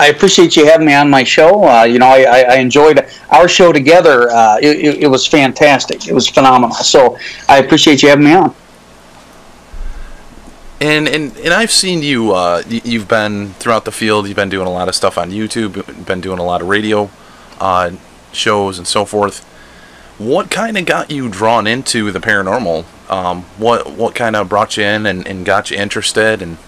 I appreciate you having me on my show. I enjoyed our show together. It was fantastic. It was phenomenal. So I appreciate you having me on. And I've seen you. You've been throughout the field. You've been doing a lot of stuff on YouTube. Been doing a lot of radio shows and so forth. What kind of got you drawn into the paranormal? What kind of brought you in and got you interested? And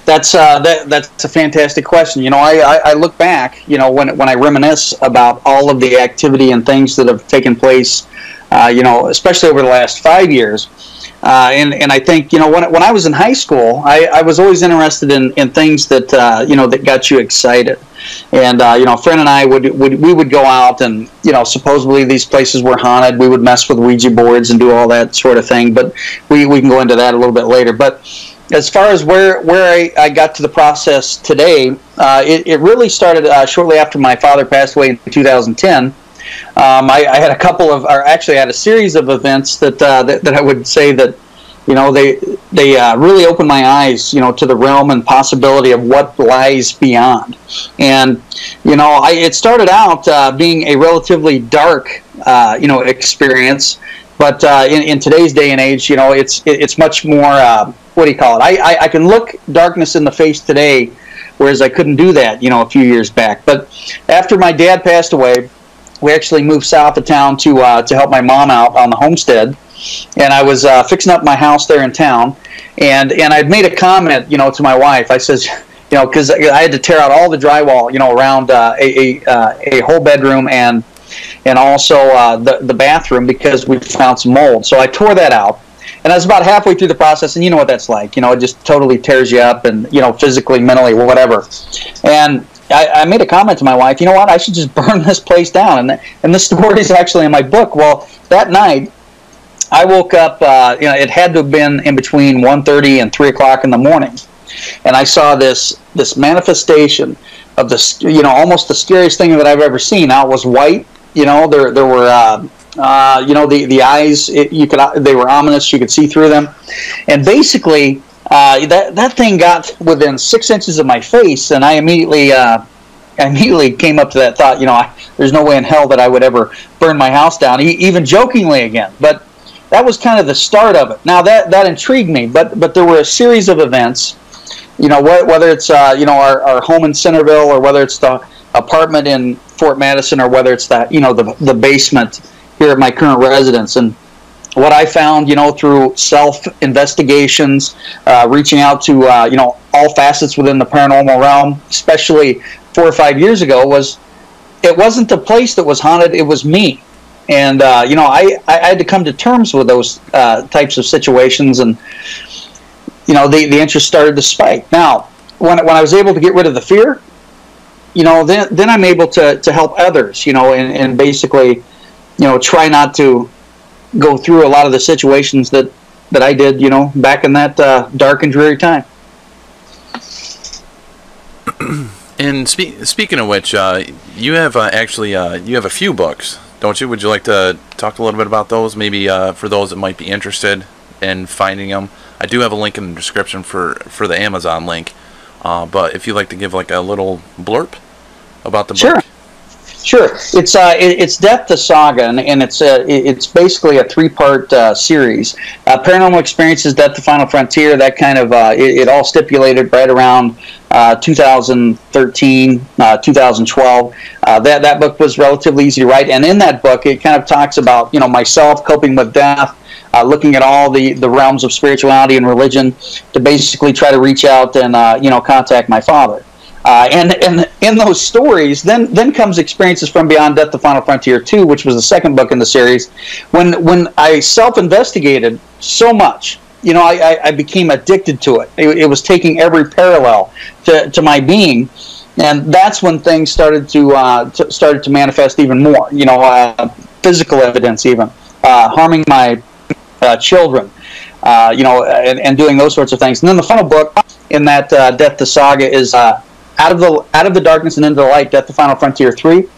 that's a fantastic question. I look back. When I reminisce about all of the activity and things that have taken place. Especially over the last 5 years. And I think, when I was in high school, I was always interested in things that, that got you excited. And, a friend and I would go out and, supposedly these places were haunted. We would mess with Ouija boards and do all that sort of thing. But we can go into that a little bit later. But as far as where I got to the process today, it really started shortly after my father passed away in 2010. I had I had a series of events that I would say that, they really opened my eyes, to the realm and possibility of what lies beyond. And, it started out being a relatively dark, experience. But in today's day and age, it's much more, what do you call it? I can look darkness in the face today, whereas I couldn't do that, a few years back. But after my dad passed away, we actually moved south of town to help my mom out on the homestead, and I was fixing up my house there in town, and I'd made a comment, to my wife. I says, because I had to tear out all the drywall, around a whole bedroom and also the bathroom because we found some mold. So I tore that out, and I was about halfway through the process, and you know what that's like. It just totally tears you up, and physically, mentally, whatever, and I made a comment to my wife, you know what, I should just burn this place down. And the story is actually in my book. Well, that night, I woke up, it had to have been in between 1:30 and 3 o'clock in the morning. And I saw this manifestation of this, almost the scariest thing that I've ever seen. Now, it was white. There were, the eyes, they were ominous. You could see through them. And basically, that thing got within 6 inches of my face, and I immediately came up to that thought, there's no way in hell that I would ever burn my house down, even jokingly again. But that was kind of the start of it. Now that intrigued me, but there were a series of events, whether it's our home in Centerville, or whether it's the apartment in Fort Madison, or whether it's the basement here at my current residence. And what I found, through self-investigations, reaching out to, all facets within the paranormal realm, especially 4 or 5 years ago, was it wasn't the place that was haunted, it was me. And, I had to come to terms with those types of situations, and, the interest started to spike. Now, when I was able to get rid of the fear, then I'm able to help others, and basically, try not to go through a lot of the situations that I did, back in that dark and dreary time. And speaking of which, you have you have a few books, don't you? Would you like to talk a little bit about those? Maybe for those that might be interested in finding them. I do have a link in the description for the Amazon link. But if you'd like to give like a little blurb about the book. Sure. It's Death to Saga, and it's basically a 3-part series. Paranormal Experiences, Death to Final Frontier. That kind of it all stipulated right around 2013, 2012. That book was relatively easy to write, and in that book, it kind of talks about myself coping with death, looking at all the realms of spirituality and religion to basically try to reach out and contact my father. And in those stories, then comes Experiences from Beyond Death to Final Frontier 2, which was the second book in the series. When I self-investigated so much, I became addicted to it. It was taking every parallel to my being, and that's when things started to manifest even more. Physical evidence, even harming my children, and doing those sorts of things. And then the final book in that Death to Saga is Out of the Darkness and Into the Light, Death the Final Frontier 3.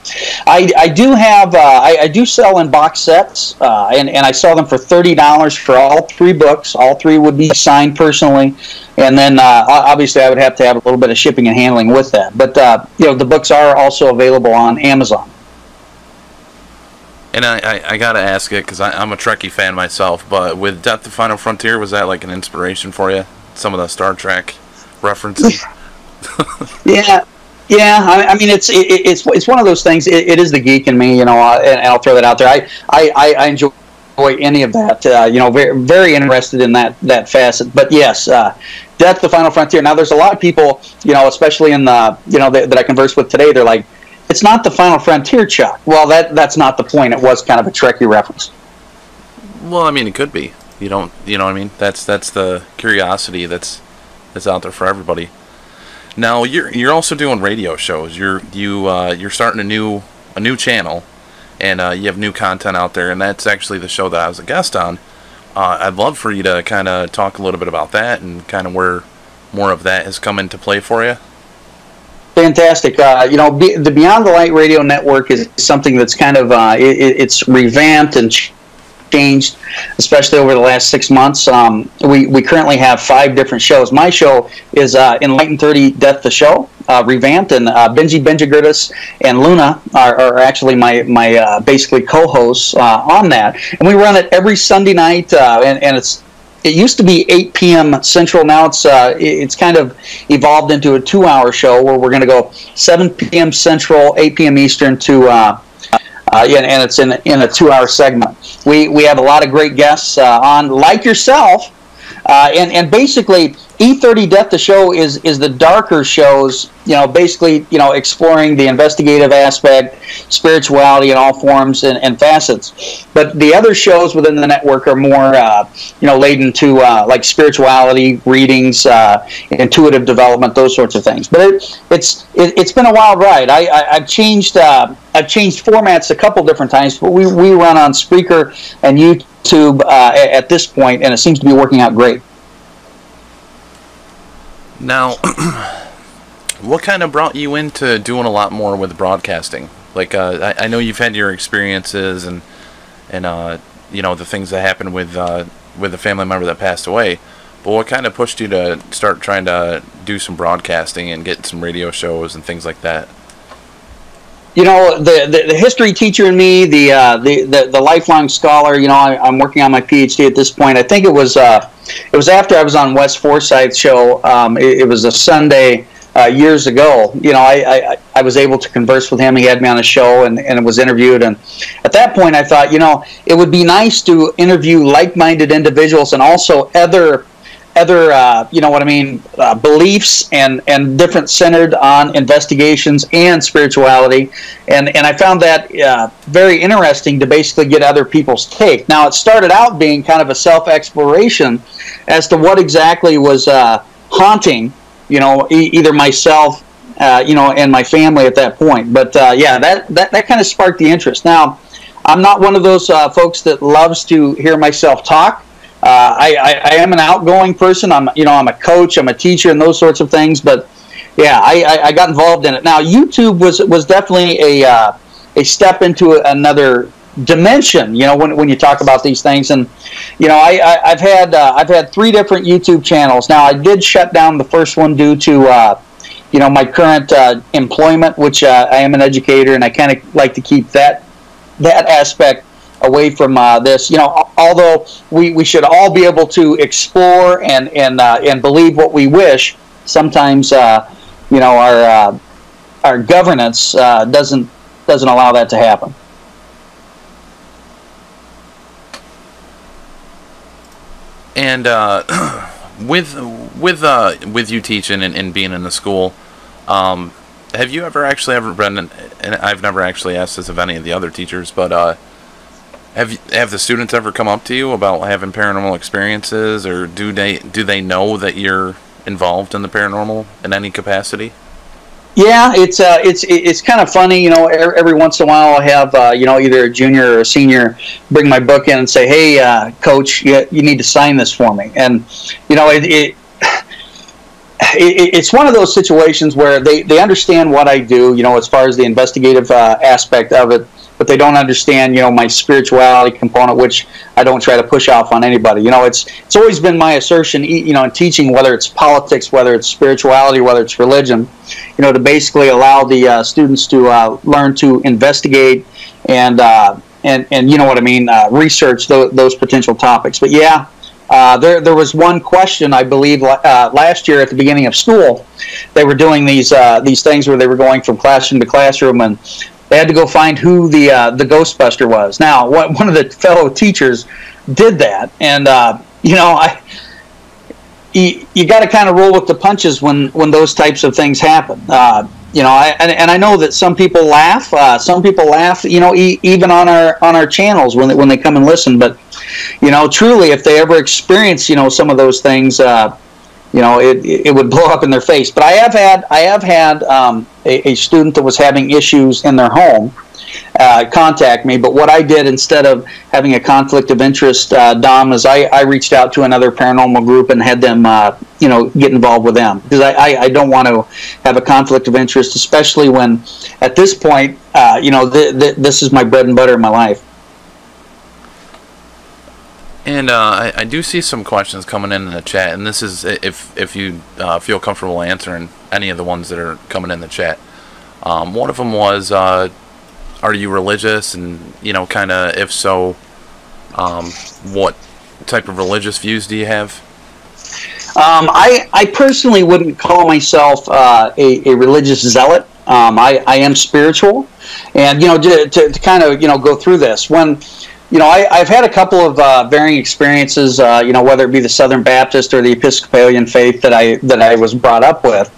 I do have I do sell in box sets, and I sell them for $30 for all 3 books. All 3 would be signed personally, and then obviously I would have to have a little bit of shipping and handling with that. But the books are also available on Amazon. And I gotta ask it because I'm a Trekkie fan myself, but with Death the Final Frontier, was that like an inspiration for you? Some of the Star Trek references. Yeah. I mean, it's one of those things. It is the geek in me, and I'll throw that out there. I enjoy any of that. Very, very interested in that facet. But yes, Death the Final Frontier. Now, there's a lot of people, especially in the that I converse with today. They're like, it's not the Final Frontier, Chuck. Well, that's not the point. It was kind of a Trekkie reference. Well, I mean, it could be. You know what I mean? That's the curiosity that's out there for everybody. Now you're also doing radio shows. You're starting a new channel, and you have new content out there, and that's actually the show that I was a guest on. I'd love for you to kind of talk a little bit about that and kind of where more of that has come into play for you. Fantastic. The Beyond the Light Radio Network is something that's kind of it's revamped and changed, especially over the last 6 months. We currently have 5 different shows. My show is Enlightened 30 Death the Show, revamped, and Benji Benjigurtis and Luna are actually my basically co-hosts on that. And we run it every Sunday night, and it used to be 8 p.m. Central. Now it's kind of evolved into a 2-hour show where we're going to go 7 p.m. Central, 8 p.m. Eastern to and it's in a 2-hour segment. We have a lot of great guests on, like yourself, and basically E30 Death the Show is the darker shows, basically exploring the investigative aspect, spirituality in all forms and facets. But the other shows within the network are more laden to like spirituality, readings, intuitive development, those sorts of things. But it's been a wild ride. I've changed formats a couple different times, but we run on Spreaker and YouTube at this point, and it seems to be working out great. Now, what kind of brought you into doing a lot more with broadcasting? Like, I know you've had your experiences and the things that happened with a family member that passed away. But what kind of pushed you to start trying to do some broadcasting and get some radio shows and things like that? The history teacher in me, the lifelong scholar. I'm working on my PhD at this point. I think it was after I was on Wes Forsythe's show. It was a Sunday years ago. I was able to converse with him. He had me on a show and was interviewed. And at that point, I thought, it would be nice to interview like-minded individuals and also other beliefs and different centered on investigations and spirituality, and I found that very interesting to basically get other people's take. Now, it started out being kind of a self-exploration as to what exactly was haunting, either myself, and my family at that point. But that kind of sparked the interest. Now, I'm not one of those folks that loves to hear myself talk. I am an outgoing person. I'm a coach. I'm a teacher, and those sorts of things. But yeah, I got involved in it. Now, YouTube was definitely a step into another dimension. When you talk about these things, and I've had 3 different YouTube channels. Now, I did shut down the first one due to my current employment, which I am an educator, and I kind of like to keep that aspect away from this. Although we should all be able to explore and believe what we wish, sometimes our governance doesn't allow that to happen. And with you teaching and being in the school, have you ever been? And I've never actually asked this of any of the other teachers, but have the students ever come up to you about having paranormal experiences, or do they know that you're involved in the paranormal in any capacity? Yeah, it's kind of funny. Every once in a while I have either a junior or a senior bring my book in and say, "Hey, coach, you need to sign this for me." And it's one of those situations where they understand what I do, as far as the investigative aspect of it, but they don't understand, my spirituality component, which I don't try to push off on anybody. It's always been my assertion, in teaching, whether it's politics, whether it's spirituality, whether it's religion, to basically allow the students to learn to investigate and you know what I mean, research those potential topics. But yeah. There was one question, I believe, last year at the beginning of school. They were doing these things where they were going from classroom to classroom, and they had to go find who the Ghostbuster was. Now, one of the fellow teachers did that, and you got to kind of roll with the punches when those types of things happen. I know that some people laugh. Even on our channels when they come and listen. But truly, if they ever experience some of those things, it would blow up in their face. But I have had a student that was having issues in their home contact me. But what I did, instead of having a conflict of interest, Dom, is I reached out to another paranormal group and had them get involved with them, because I don't want to have a conflict of interest, especially when at this point this is my bread and butter in my life. And I do see some questions coming in the chat, and this is if you feel comfortable answering any of the ones that are coming in the chat. One of them was, are you religious? And kind of, if so, what type of religious views do you have? I personally wouldn't call myself a religious zealot. I am spiritual, and to kind of go through this, when I've had a couple of varying experiences, whether it be the Southern Baptist or the Episcopalian faith that I was brought up with.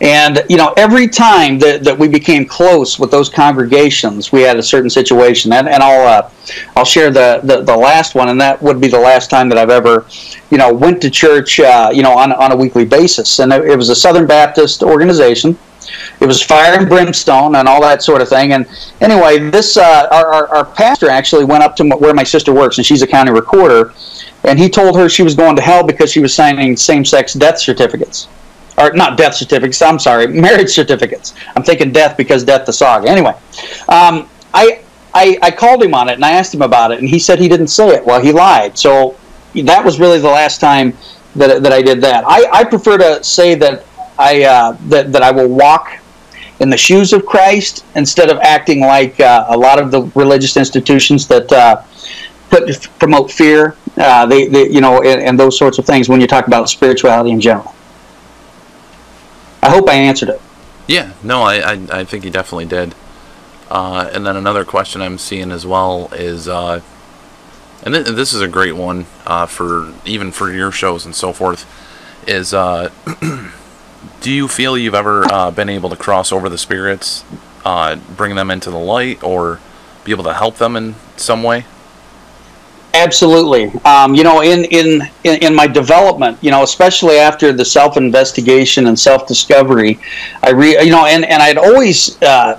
And every time that we became close with those congregations, we had a certain situation. And I'll share the last one, and that would be the last time that I've ever went to church on a weekly basis. And it was a Southern Baptist organization. It was fire and brimstone and all that sort of thing. And anyway, this our pastor actually went up to where my sister works, and she's a county recorder, and he told her she was going to hell because she was signing same-sex death certificates. Or not death certificates, I'm sorry, marriage certificates. I'm thinking death because death the saga. Anyway, I called him on it, and I asked him about it, and he said he didn't say it. Well, he lied. So that was really the last time that I did that. I prefer to say that that I will walk in the shoes of Christ instead of acting like a lot of the religious institutions that promote fear, and those sorts of things when you talk about spirituality in general. I hope I answered it. Yeah, no, I think you definitely did. And then another question I'm seeing as well is, and this is a great one for your shows and so forth, is do you feel you've ever been able to cross over the spirits, bring them into the light, or be able to help them in some way? Absolutely. In my development, especially after the self-investigation and self-discovery, and I'd always, I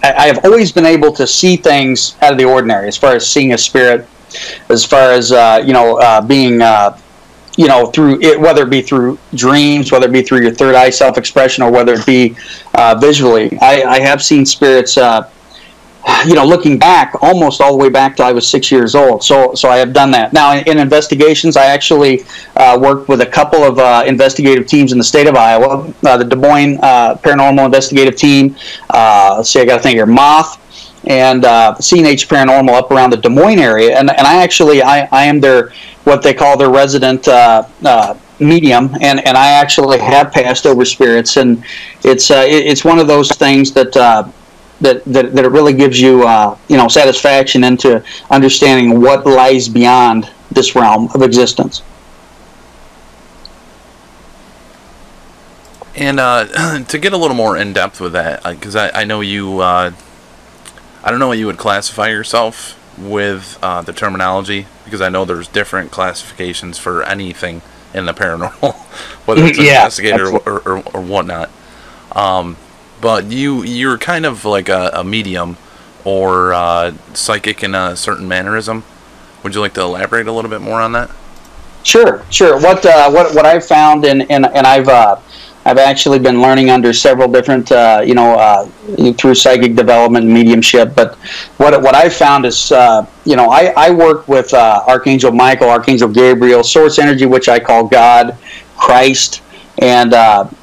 have always been able to see things out of the ordinary, as far as seeing a spirit, as far as being, through it, whether it be through dreams, whether it be through your third eye self-expression, or whether it be visually. I have seen spirits. Looking back, almost all the way back to I was 6 years old. So I have done that. Now, in investigations, I actually worked with a couple of investigative teams in the state of Iowa. The Des Moines Paranormal Investigative Team. Let's see, I got to think here. Moth and CNH Paranormal up around the Des Moines area. And I am their, what they call their resident medium, and I actually have passed over spirits. And it's one of those things that it really gives you satisfaction into understanding what lies beyond this realm of existence. And to get a little more in depth with that, because I know you, I don't know what you would classify yourself with the terminology, because I know there's different classifications for anything in the paranormal, whether it's an investigator or whatnot. But you're kind of like a medium or psychic in a certain mannerism. Would you like to elaborate a little bit more on that? Sure, sure. What I've found, and I've actually been learning under several different, through psychic development and mediumship. But what I've found is, I work with Archangel Michael, Archangel Gabriel, Source Energy, which I call God, Christ, and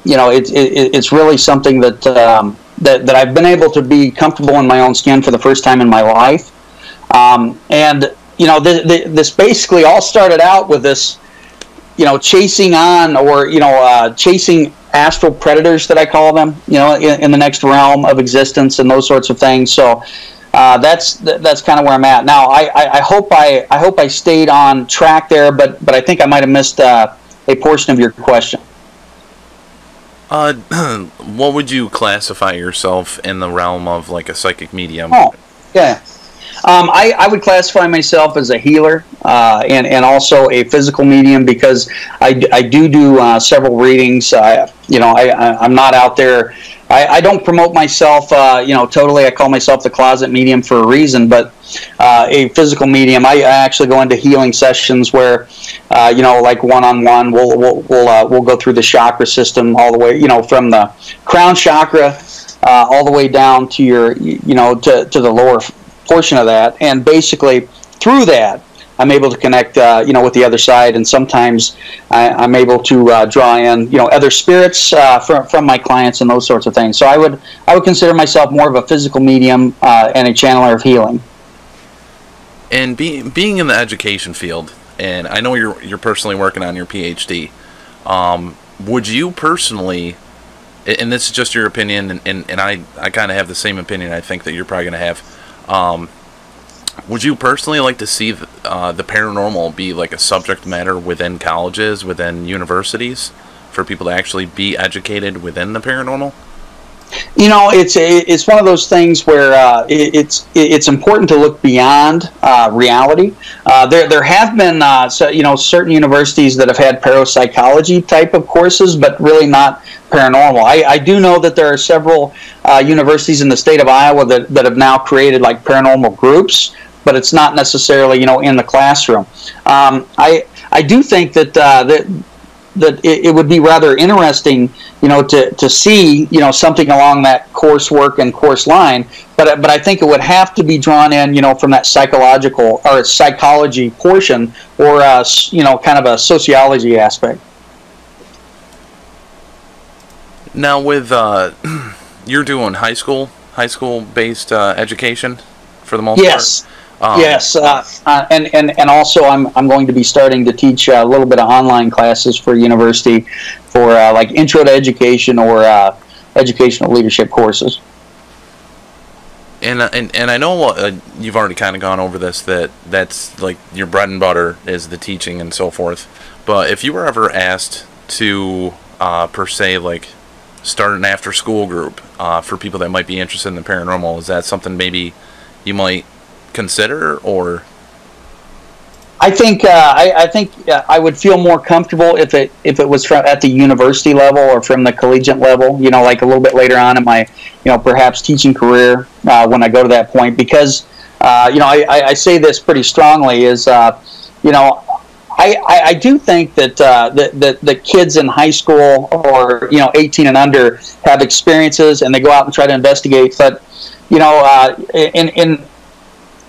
it's really something that I've been able to be comfortable in my own skin for the first time in my life. And this basically all started out with this, chasing on, or chasing astral predators, that I call them, in the next realm of existence and those sorts of things. So that's kind of where I'm at now. I hope I stayed on track there, but I think I might have missed a portion of your question. What would you classify yourself in the realm of, like, a psychic medium? Oh, yeah. I would classify myself as a healer, and also a physical medium, because I do several readings. I'm not out there. I don't promote myself, totally. I call myself the closet medium for a reason, but a physical medium. I actually go into healing sessions where, like one-on-one, we'll go through the chakra system all the way, from the crown chakra all the way down to your, to the lower portion of that, and basically through that I'm able to connect with the other side, and sometimes I'm able to draw in other spirits from my clients and those sorts of things. So I would consider myself more of a physical medium and a channeler of healing. And being in the education field, and I know you're personally working on your PhD, would you personally, and this is just your opinion, and I kind of have the same opinion I think that you're probably going to have, would you personally like to see the paranormal be like a subject matter within colleges, within universities, for people to actually be educated within the paranormal? It's one of those things where it's important to look beyond reality. There have been certain universities that have had parapsychology type of courses, but really not paranormal. I do know that there are several universities in the state of Iowa that have now created like paranormal groups, but it's not necessarily in the classroom. I do think that it would be rather interesting, to see, something along that coursework and course line. But I think it would have to be drawn in, from that psychological or psychology portion, or kind of a sociology aspect. Now, with you're doing high school based education for the most yes. part. Yes, and also I'm going to be starting to teach a little bit of online classes for university, for like intro to education or educational leadership courses. And I know you've already kind of gone over this, that's like your bread and butter is the teaching and so forth. But if you were ever asked to per se like start an after school group for people that might be interested in the paranormal, is that something maybe you might consider? Or I think I would feel more comfortable if it was at the university level or from the collegiate level, like a little bit later on in my perhaps teaching career, when I go to that point, because I say this pretty strongly, is I do think that the kids in high school, or 18 and under, have experiences and they go out and try to investigate, but in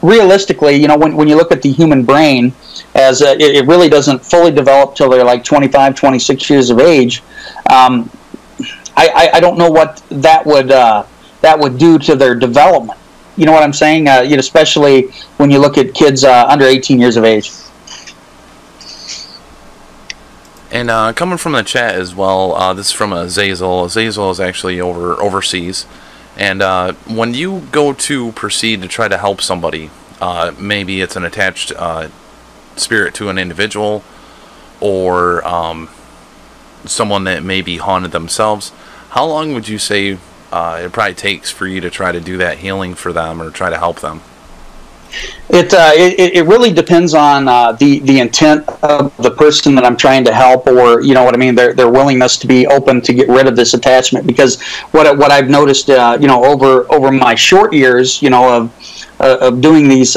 realistically, when you look at the human brain, as it really doesn't fully develop till they're like 25, 26 years of age. I don't know what that would do to their development. You know what I'm saying? Especially when you look at kids under 18 years of age. And coming from the chat as well, this is from Azazel. Azazel is actually overseas. And when you go to proceed to try to help somebody, maybe it's an attached spirit to an individual, or someone that may be haunted themselves, how long would you say it probably takes for you to try to do that healing for them or try to help them? It really depends on the intent of the person that I'm trying to help, or what I mean, their willingness to be open to get rid of this attachment. Because what I've noticed over my short years of of doing these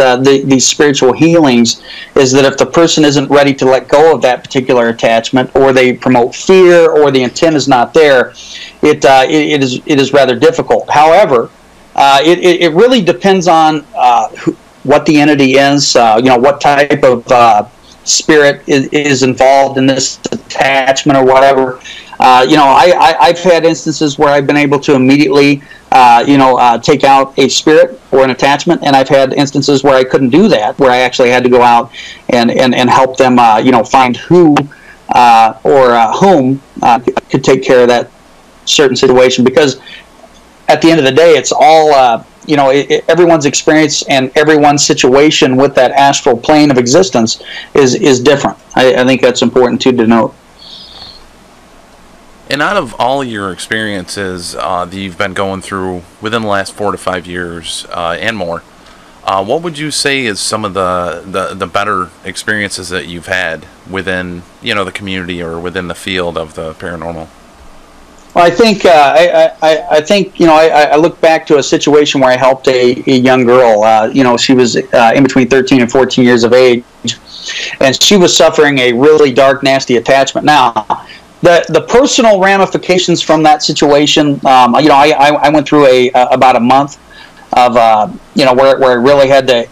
spiritual healings is that if the person isn't ready to let go of that particular attachment, or they promote fear, or the intent is not there, it is rather difficult. However, it really depends on what the entity is, what type of spirit is involved in this attachment or whatever. I've had instances where I've been able to immediately, take out a spirit or an attachment, and I've had instances where I couldn't do that, where I actually had to go out and help them, find who or whom could take care of that certain situation. Because at the end of the day, it's all, everyone's experience and everyone's situation with that astral plane of existence is different. I think that's important too to note. And out of all your experiences that you've been going through within the last 4 to 5 years and more, what would you say is some of the better experiences that you've had within the community or within the field of the paranormal? Well, I think I look back to a situation where I helped a young girl. She was in between 13 and 14 years of age, and she was suffering a really dark, nasty attachment. Now, the personal ramifications from that situation, I went through about a month of where I really had to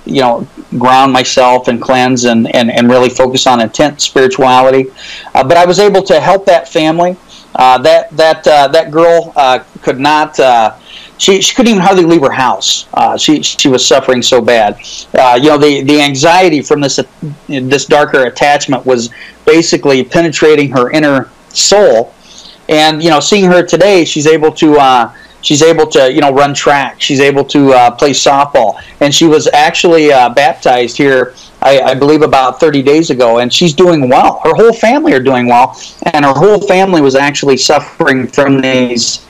ground myself and cleanse and really focus on intent spirituality. But I was able to help that family. That girl could not. She couldn't even hardly leave her house. She was suffering so bad. The anxiety from this darker attachment was basically penetrating her inner soul. And seeing her today, she's able to run track. She's able to play softball, and she was actually baptized here, I believe, about 30 days ago, and she's doing well. Her whole family are doing well, and her whole family was actually suffering from these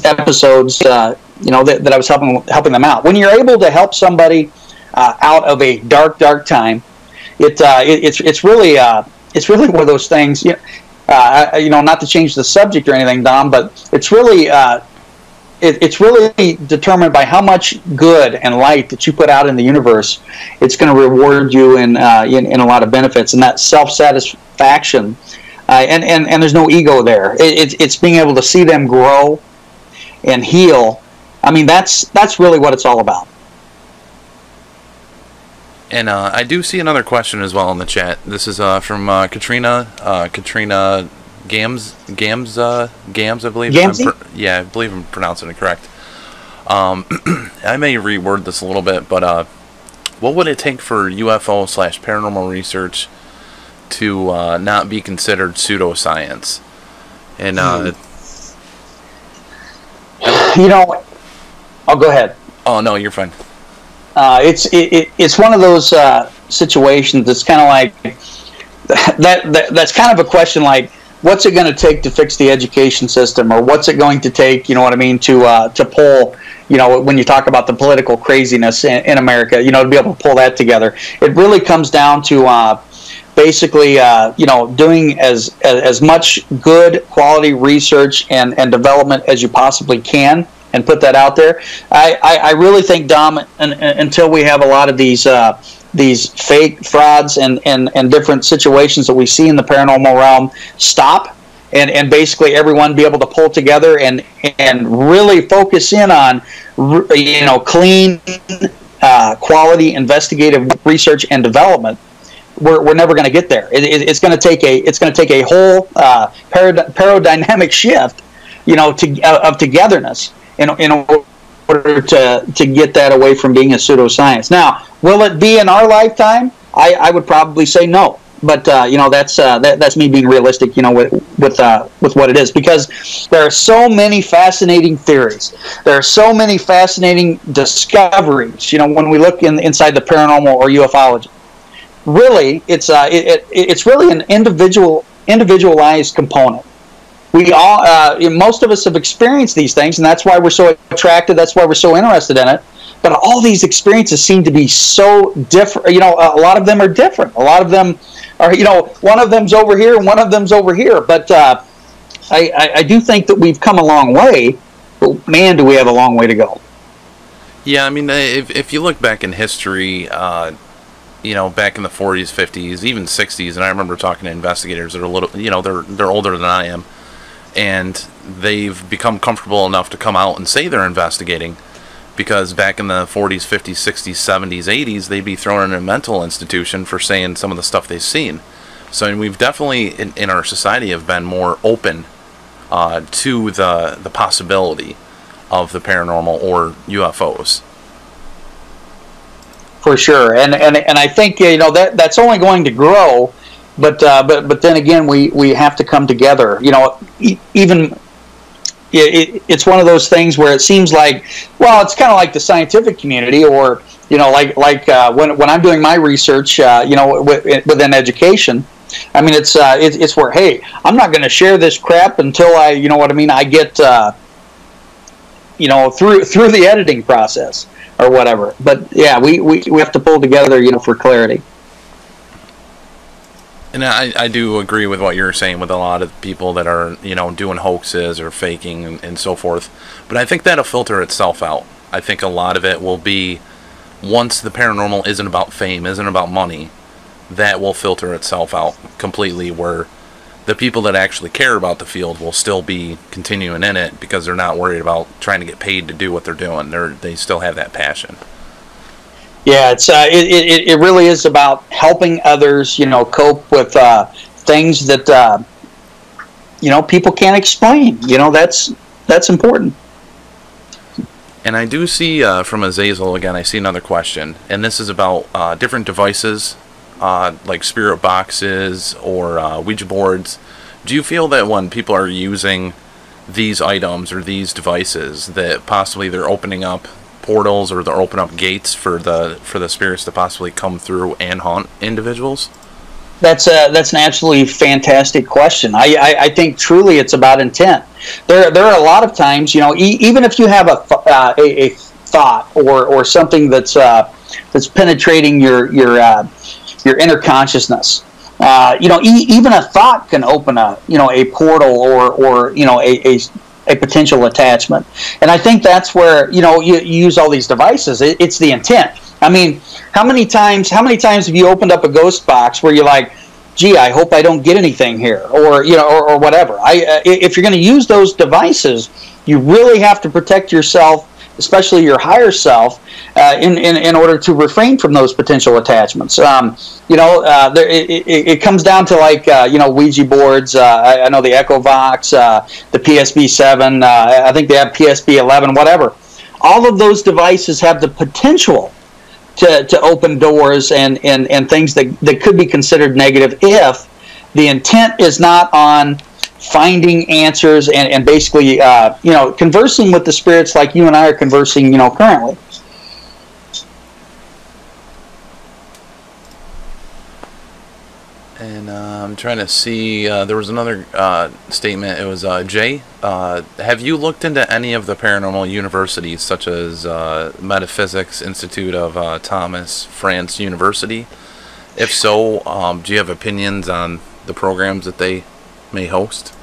episodes, that I was helping them out. When you're able to help somebody out of a dark time, it's really one of those things. Not to change the subject or anything, Dom, but it's really determined by how much good and light that you put out in the universe. It's going to reward you in a lot of benefits, and that self-satisfaction, and there's no ego there. It's being able to see them grow and heal. I mean, that's really what it's all about. And I do see another question as well in the chat. This is from Katrina. Katrina Gams, I believe. I believe I'm pronouncing it correct. I may reword this a little bit, but what would it take for UFO/paranormal research to not be considered pseudoscience? And I'll go ahead. Oh no, you're fine. It's one of those situations that's kind of like that's kind of a question like, what's it going to take to fix the education system, or what's it going to take, to pull, when you talk about the political craziness in America, to be able to pull that together. It really comes down to basically, doing as much good quality research and development as you possibly can, and put that out there. I really think, Dom, until we have a lot of these fake frauds and different situations that we see in the paranormal realm stop, and basically everyone be able to pull together and really focus in on clean quality investigative research and development, we're never going to get there. It's going to take a whole paradigmatic shift, of togetherness in order to get that away from being a pseudoscience. Now, will it be in our lifetime? I would probably say no, but that's me being realistic, with what it is, because there are so many fascinating theories. There are so many fascinating discoveries. When we look inside the paranormal or ufology, really, it's really an individualized component. We all, most of us have experienced these things, and that's why we're so attracted. That's why we're so interested in it. But all these experiences seem to be so different. A lot of them are different. A lot of them are, one of them's over here and one of them's over here. But I do think that we've come a long way. But man, do we have a long way to go. Yeah, I mean, if you look back in history, back in the 40s, 50s, even 60s, and I remember talking to investigators that are a little, they're older than I am, and they've become comfortable enough to come out and say they're investigating, because back in the 40s, 50s, 60s, 70s, 80s, they'd be thrown in a mental institution for saying some of the stuff they've seen. So we've definitely, in our society, have been more open to the possibility of the paranormal or UFOs. For sure, and I think that's only going to grow, but then again, we have to come together. Even it's one of those things where it seems like, well, it's kind of like the scientific community, or like when I'm doing my research, within education. I mean, it's where, hey, I'm not going to share this crap until I get through the editing process or whatever. But yeah, we have to pull together, for clarity. And I do agree with what you're saying with a lot of people that are, doing hoaxes or faking and so forth. But I think that'll filter itself out. I think a lot of it will be, once the paranormal isn't about fame, isn't about money, that will filter itself out completely, where the people that actually care about the field will still be continuing in it because they're not worried about trying to get paid to do what they're doing. They still have that passion. Yeah, it really is about helping others, cope with things that people can't explain. That's important. And I do see from Azazel again. I see another question, and this is about different devices. Like spirit boxes or Ouija boards. Do you feel that when people are using these items or these devices, that possibly they're opening up portals, or they're opening up gates for the spirits to possibly come through and haunt individuals? That's an absolutely fantastic question. I think truly it's about intent. There are a lot of times, even if you have a thought or something that's penetrating your inner consciousness. Even a thought can open a portal or a potential attachment. And I think that's where you use all these devices. It's the intent. I mean, how many times have you opened up a ghost box where you're like, gee, I hope I don't get anything here, or or whatever. If you're going to use those devices, you really have to protect yourself, especially your higher self, in order to refrain from those potential attachments. It comes down to like Ouija boards. I know the Echovox, the PSB7. I think they have PSB11. Whatever. All of those devices have the potential to open doors and things that could be considered negative if the intent is not on finding answers and basically conversing with the spirits like you and I are conversing currently. And I'm trying to see, there was another statement. It was Jay. Have you looked into any of the paranormal universities, such as Metaphysics Institute of Thomas France University? If so, do you have opinions on the programs that they may host?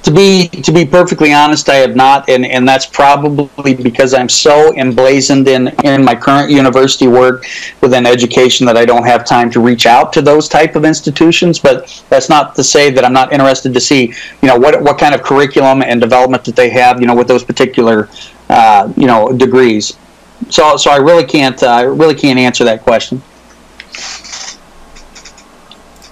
To be perfectly honest, I have not, and that's probably because I'm so emblazoned in my current university work within education that I don't have time to reach out to those type of institutions. But that's not to say that I'm not interested to see, what kind of curriculum and development that they have, with those particular, degrees. So I really can't answer that question.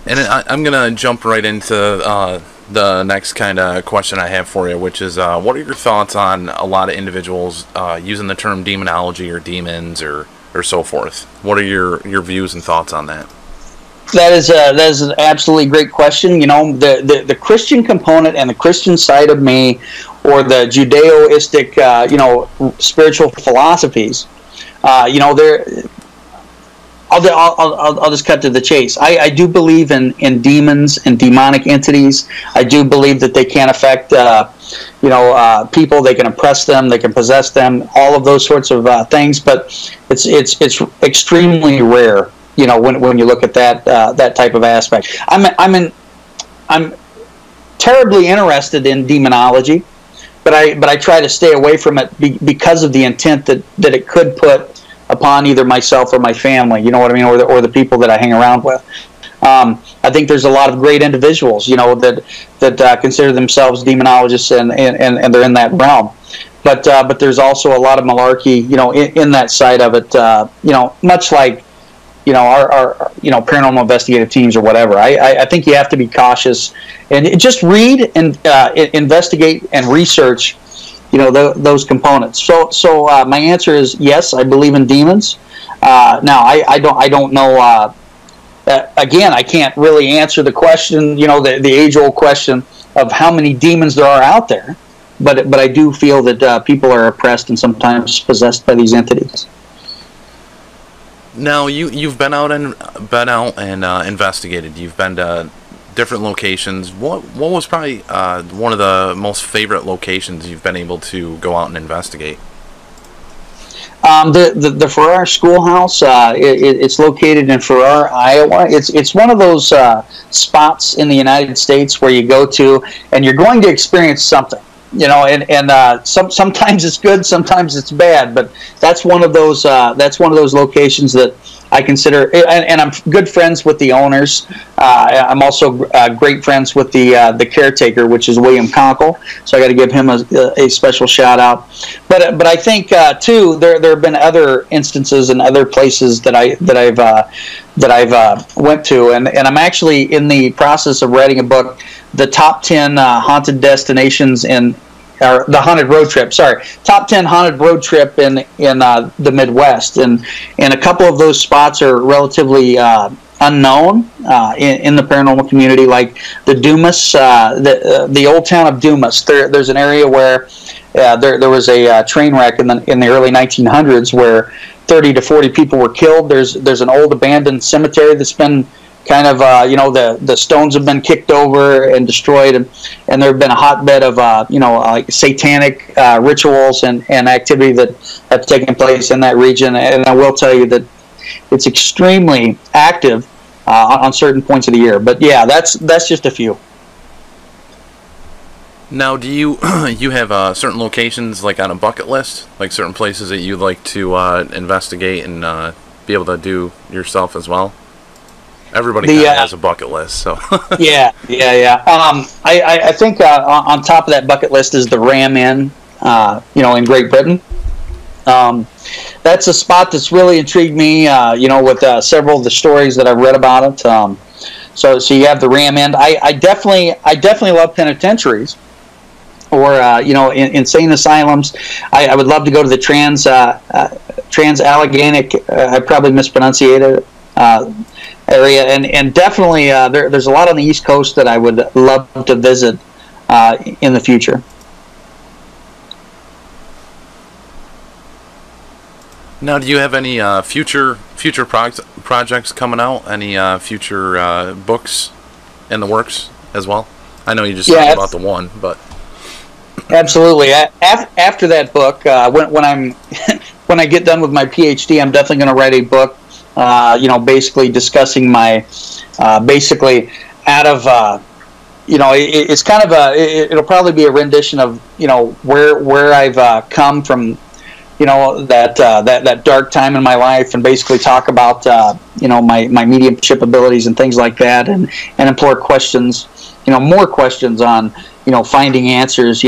And I'm gonna jump right into the next kind of question I have for you, which is, what are your thoughts on a lot of individuals using the term demonology or demons or so forth? What are your views and thoughts on that? That is an absolutely great question. The Christian component and the Christian side of me, or the Judaistic, spiritual philosophies, I'll just cut to the chase. I do believe in demons and demonic entities. I do believe that they can affect, people. They can oppress them. They can possess them. All of those sorts of things. But it's extremely rare. When you look at that type of aspect. I'm terribly interested in demonology. but I try to stay away from it because of the intent that it could put upon either myself or my family, you know what I mean, or the people that I hang around with. I think there's a lot of great individuals, that consider themselves demonologists and they're in that realm. But there's also a lot of malarkey, in that side of it, much like, our paranormal investigative teams or whatever. I think you have to be cautious and just read and investigate and research, those components. So my answer is yes, I believe in demons. Now I don't know. Again, I can't really answer the question, the age-old question of how many demons there are out there. But I do feel that people are oppressed and sometimes possessed by these entities. Now you've been out and investigated. You've been to different locations. What was probably one of the most favorite locations you've been able to go out and investigate? The Farrar Schoolhouse. It's located in Farrar, Iowa. It's one of those spots in the United States where you go to and you're going to experience something. Sometimes it's good, sometimes it's bad, but that's one of those locations that I consider, and I'm good friends with the owners. I'm also great friends with the caretaker, which is William Conkle. So I got to give him a special shout out. But I think too there have been other instances and other places that I've went to, and I'm actually in the process of writing a book, the top 10 haunted destinations or the haunted road trip. Sorry, top 10 haunted road trip in the Midwest, and a couple of those spots are relatively unknown in the paranormal community, like the Dumas, the old town of Dumas. There's an area where there was a train wreck in the early 1900s where 30 to 40 people were killed. There's an old abandoned cemetery that's been kind of, the stones have been kicked over and destroyed, and there have been a hotbed of, like satanic rituals and activity that have taken place in that region. And I will tell you that it's extremely active on certain points of the year. But yeah, that's just a few. Now, do you have certain locations like on a bucket list, like certain places that you'd like to investigate and be able to do yourself as well? Everybody kind of has a bucket list, so. yeah. I think on top of that bucket list is the Ram Inn, in Great Britain. That's a spot that's really intrigued me, with several of the stories that I've read about it. So you have the Ram Inn. I definitely love penitentiaries, or insane asylums. I would love to go to the Trans-Allegheny. I probably mispronunciated it. Area, and definitely there's a lot on the East Coast that I would love to visit in the future. Now, do you have any future projects coming out? Any future books in the works as well? I know you just talked about the one, but absolutely. After that book, when I'm when I get done with my PhD, I'm definitely going to write a book. Basically discussing my, basically out of, it's kind of it'll probably be a rendition of, where I've come from, that dark time in my life, and basically talk about, my mediumship abilities and things like that, and implore questions, more questions on, finding answers,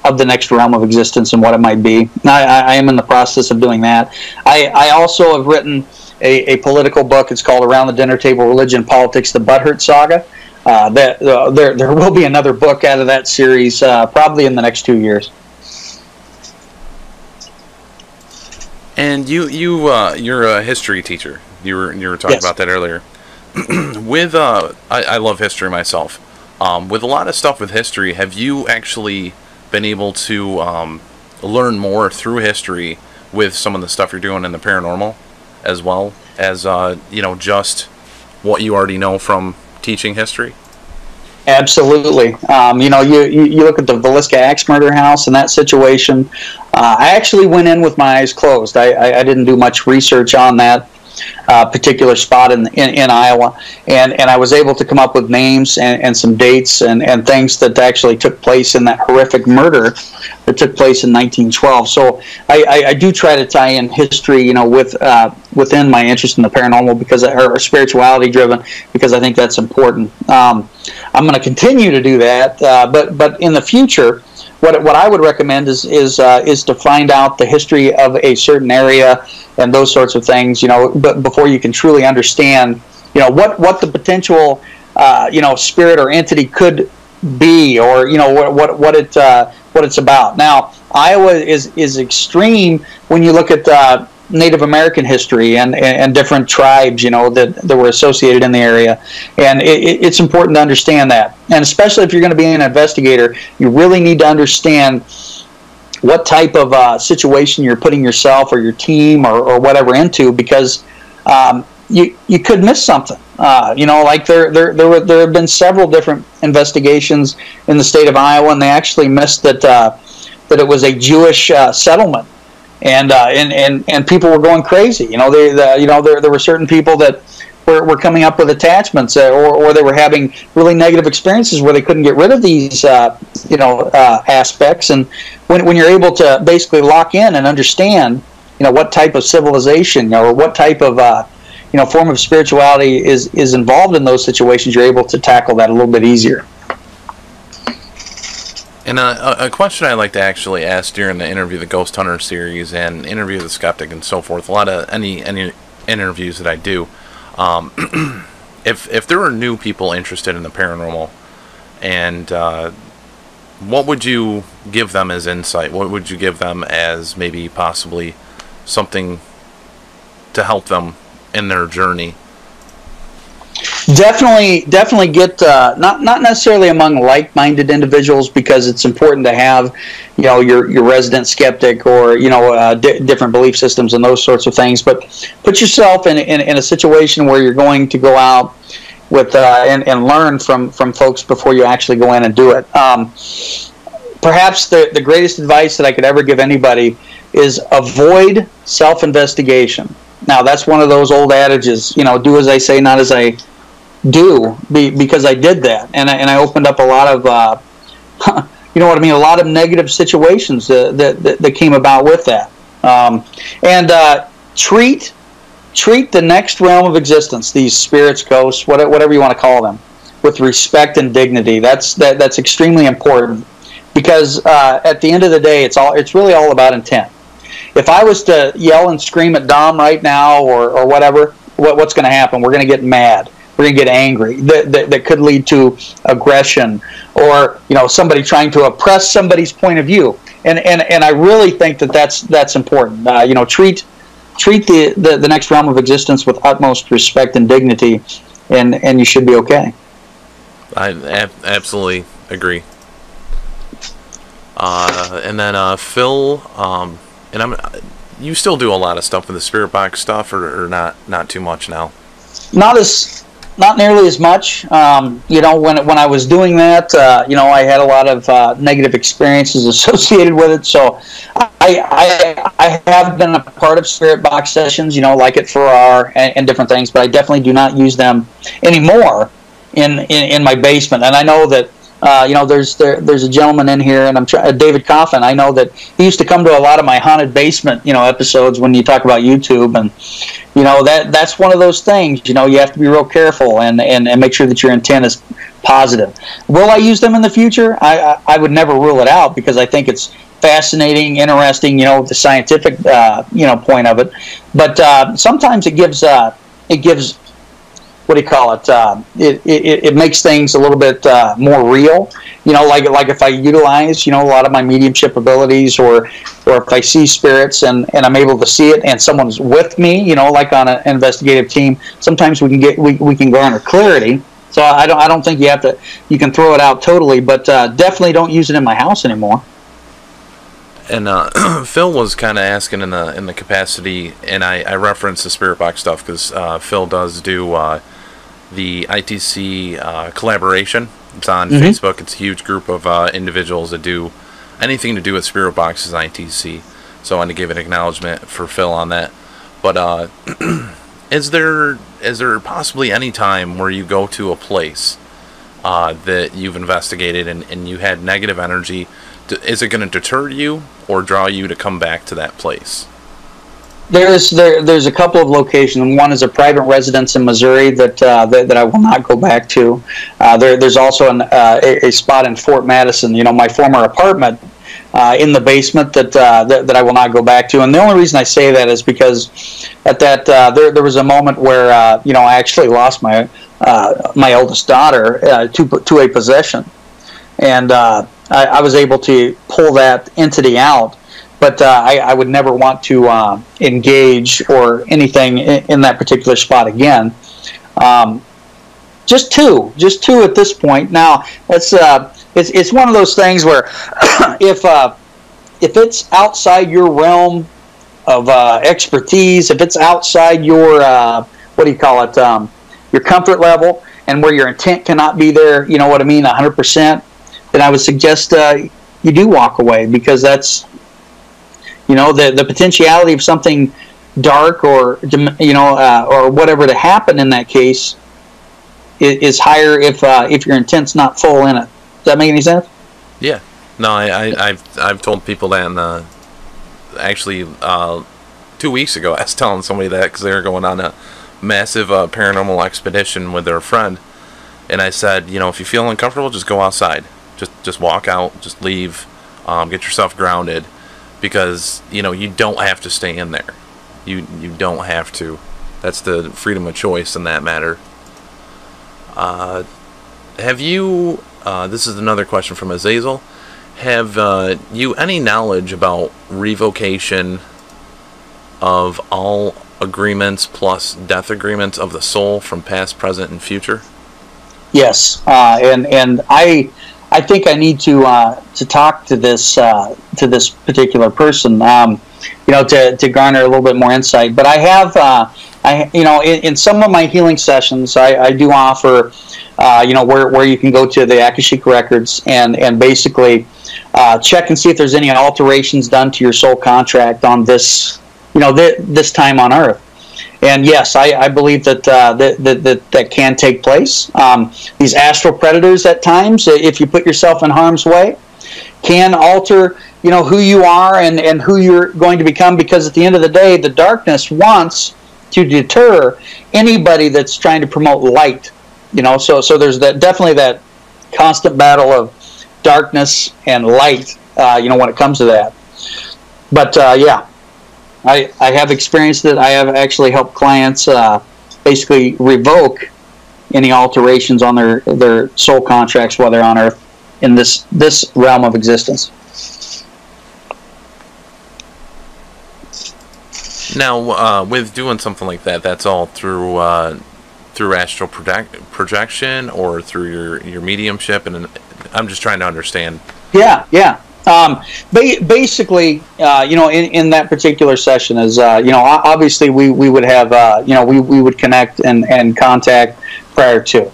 of the next realm of existence and what it might be. I am in the process of doing that. I also have written a political book. It's called Around the Dinner Table, Religion and Politics, the Butt Hurt Saga. There will be another book out of that series probably in the next 2 years. And you're a history teacher. You were talking about that earlier. With I love history myself. With a lot of stuff with history, have you actually been able to learn more through history with some of the stuff you're doing in the paranormal, as well as just what you already know from teaching history? Absolutely. You look at the Villisca Axe Murder House and that situation. I actually went in with my eyes closed. I didn't do much research on that. particular spot in Iowa, and I was able to come up with names and some dates and things that actually took place in that horrific murder that took place in 1912. So I do try to tie in history, with within my interest in the paranormal, or spirituality driven, because I think that's important. I'm going to continue to do that, but in the future, what I would recommend is to find out the history of a certain area and those sorts of things, but before you can truly understand, what the potential, spirit or entity could be, or what it's about. Now, Iowa is extreme when you look at Native American history and different tribes, that were associated in the area, and it's important to understand that. And especially if you're going to be an investigator, you really need to understand what type of situation you're putting yourself or your team or whatever into, because you could miss something. Like there have been several different investigations in the state of Iowa, and they actually missed that it was a Jewish settlement. And people were going crazy. There were certain people that were coming up with attachments, or they were having really negative experiences where they couldn't get rid of these, aspects. And when you're able to basically lock in and understand, what type of civilization or what type of, form of spirituality is involved in those situations, you're able to tackle that a little bit easier. And a question I like to actually ask during the Interview the Ghost Hunter series and Interview the Skeptic and so forth, a lot of any interviews that I do, if there are new people interested in the paranormal, and what would you give them as insight? What would you give them as maybe possibly something to help them in their journey? Definitely get not necessarily among like-minded individuals, because it's important to have your resident skeptic or different belief systems and those sorts of things. But put yourself in a situation where you're going to go out with and learn from folks before you actually go in and do it. Perhaps the greatest advice that I could ever give anybody is avoid self-investigation. Now, that's one of those old adages, do as I say, not as I do, because I did that, and I opened up a lot of, a lot of negative situations that came about with that. And treat the next realm of existence, these spirits, ghosts, whatever you want to call them, with respect and dignity. That's extremely important, because at the end of the day, it's really all about intent. If I was to yell and scream at Dom right now, or whatever, what's going to happen? We're going to get mad. We're going to get angry. That could lead to aggression, or somebody trying to oppress somebody's point of view. And I really think that's important. Treat the next realm of existence with utmost respect and dignity, and you should be okay. I absolutely agree. And then Phil, and you still do a lot of stuff with the spirit box stuff, or not too much now? Not nearly as much. When I was doing that, I had a lot of negative experiences associated with it. So I have been a part of spirit box sessions, like at Farrar and different things, but I definitely do not use them anymore in my basement. And I know that there's a gentleman in here, and David Coffin. I know that he used to come to a lot of my haunted basement, episodes when you talk about YouTube, and that's one of those things. You have to be real careful and make sure that your intent is positive. Will I use them in the future? I would never rule it out, because I think it's fascinating, interesting. The scientific point of it, but sometimes it gives. What do you call it? It makes things a little bit more real. Like if I utilize, a lot of my mediumship abilities, or if I see spirits and I'm able to see it, and someone's with me, like on an investigative team, sometimes we can garner clarity. So I don't think you can throw it out totally, but definitely don't use it in my house anymore. And Phil was kind of asking in the capacity, and I reference the spirit box stuff because Phil does do the ITC collaboration. It's on Facebook. It's a huge group of individuals that do anything to do with spirit boxes and ITC. So I wanted to give an acknowledgement for Phil on that. But Is there possibly any time where you go to a place that you've investigated and you had negative energy? Is it going to deter you or draw you to come back to that place? There's a couple of locations. One is a private residence in Missouri that I will not go back to. There's also a spot in Fort Madison, my former apartment, in the basement that I will not go back to. And the only reason I say that is because at that there was a moment where I actually lost my oldest daughter to a possession, and I was able to pull that entity out. But I would never want to engage or anything in that particular spot again. Just two at this point. Now it's one of those things where if it's outside your realm of expertise, if it's outside your your comfort level, and where your intent cannot be there, 100%, then I would suggest you do walk away, because that's the potentiality of something dark or whatever to happen in that case is higher if your intent's not full in it. Does that make any sense? Yeah. No, I've told people that, and actually 2 weeks ago I was telling somebody that because they were going on a massive paranormal expedition with their friend, and I said, if you feel uncomfortable, just go outside, just walk out, just leave, get yourself grounded. Because, you don't have to stay in there. You don't have to. That's the freedom of choice in that matter. Have you, this is another question from Azazel, have you any knowledge about revocation of all agreements plus death agreements of the soul from past, present, and future? Yes, and I think I need to talk to this particular person, to garner a little bit more insight. But I have, in some of my healing sessions, I do offer, where you can go to the Akashic records and basically check and see if there's any alterations done to your soul contract on this, this time on Earth. And yes, I believe that can take place. These astral predators at times, if you put yourself in harm's way, can alter, who you are and who you're going to become. Because at the end of the day, the darkness wants to deter anybody that's trying to promote light. So there's definitely that constant battle of darkness and light. When it comes to that. But yeah. I have experienced it. I have actually helped clients basically revoke any alterations on their soul contracts while they're on Earth in this realm of existence. Now, with doing something like that, that's all through astral projection or through your mediumship, and I'm just trying to understand. Yeah. Basically, in that particular session is, obviously we would have, we would connect and contact prior to.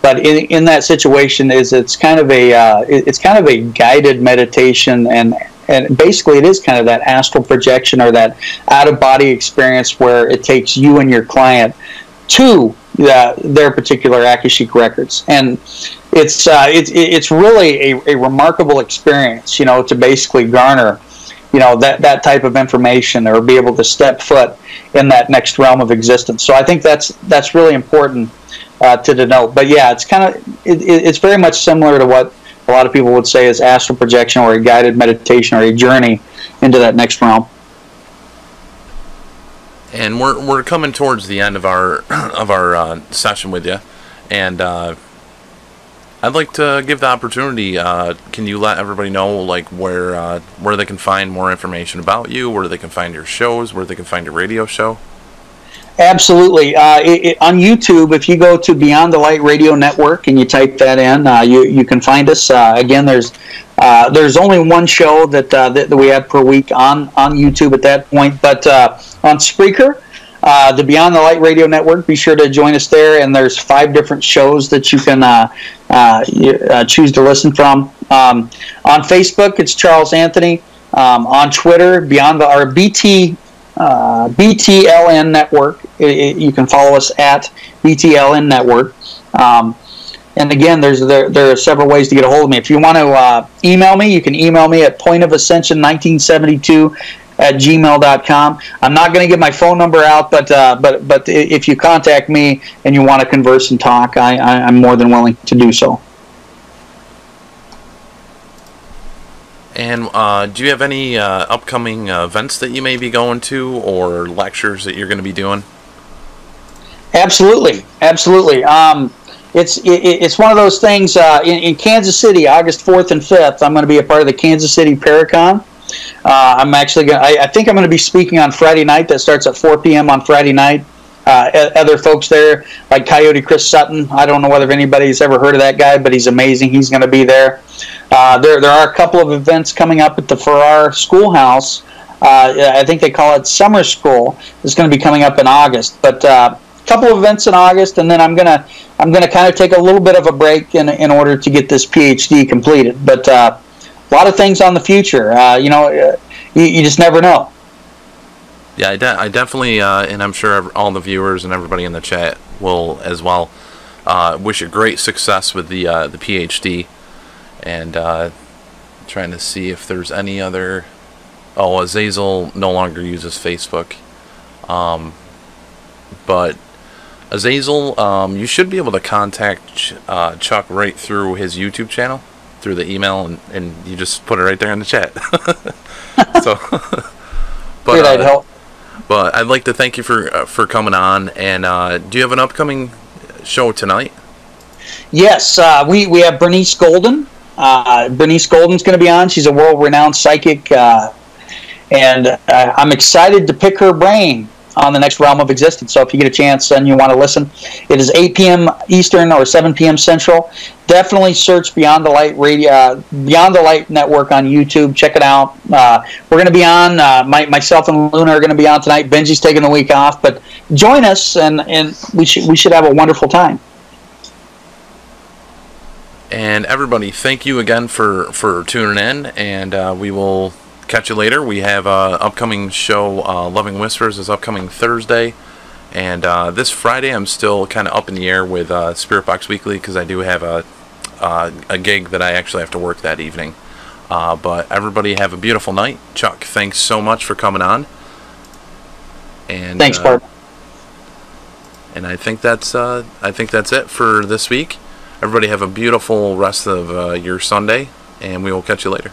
But in that situation it's kind of a guided meditation, and basically it is kind of that astral projection or that out of body experience where it takes you and your client to their particular Akashic records, and it's really a remarkable experience, to basically garner, that type of information or be able to step foot in that next realm of existence. So I think that's really important to denote. But yeah, it's very much similar to what a lot of people would say is astral projection or a guided meditation or a journey into that next realm. And we're coming towards the end of our session with you, and I'd like to give the opportunity. Can you let everybody know where they can find more information about you, where they can find your shows, where they can find your radio show? Absolutely. On YouTube, if you go to Beyond the Light Radio Network and you type that in, you can find us. Again, there's only one show that we have per week on YouTube at that point, but on Spreaker, the Beyond the Light Radio Network, be sure to join us there, and there's 5 different shows that you can choose to listen from. On Facebook, it's Charles Anthony. On Twitter, BT BTLN Network. You can follow us at BTLN Network. And again, there are several ways to get a hold of me. If you want to email me, you can email me at pointofascension1972@gmail.com. I'm not going to get my phone number out, but if you contact me and you want to converse and talk, I'm more than willing to do so. And do you have any upcoming events that you may be going to, or lectures that you're going to be doing? Absolutely. It's one of those things in Kansas City, August 4th and 5th. I'm going to be a part of the Kansas City Paracon. I'm actually I think I'm going to be speaking on Friday night. That starts at 4 p.m. on Friday night. Other folks there, like Coyote Chris Sutton. I don't know whether anybody's ever heard of that guy, but he's amazing. He's going to be there. There are a couple of events coming up at the Farrar Schoolhouse. I think they call it Summer School. It's going to be coming up in August. But a couple of events in August, and then I'm gonna kind of take a little bit of a break in order to get this PhD completed. But a lot of things on the future. You just never know. Yeah, I definitely, and I'm sure all the viewers and everybody in the chat will as well. Wish you great success with the PhD, and trying to see if there's any other. Oh, Azazel no longer uses Facebook, but Azazel, you should be able to contact Chuck right through his YouTube channel, through the email, and you just put it right there in the chat. So, but but I'd like to thank you for coming on. And do you have an upcoming show tonight? Yes, we have Bernice Golden. Bernice Golden's going to be on. She's a world-renowned psychic, and I'm excited to pick her brain on the next Realm of Existence. So if you get a chance and you want to listen, it is 8 p.m. Eastern or 7 p.m. Central. Definitely search Beyond the Light Radio, Beyond the Light Network on YouTube. Check it out. We're going to be on. Myself and Luna are going to be on tonight. Benji's taking the week off, but join us, and we should have a wonderful time. And everybody, thank you again for tuning in, and we will catch you later. We have an upcoming show. Loving Whispers is upcoming Thursday, and this Friday I'm still kind of up in the air with Spirit Box Weekly, because I do have a gig that I actually have to work that evening. But everybody have a beautiful night. Chuck, thanks so much for coming on. And thanks, Bart. And I think that's it for this week. Everybody have a beautiful rest of your Sunday, and we will catch you later.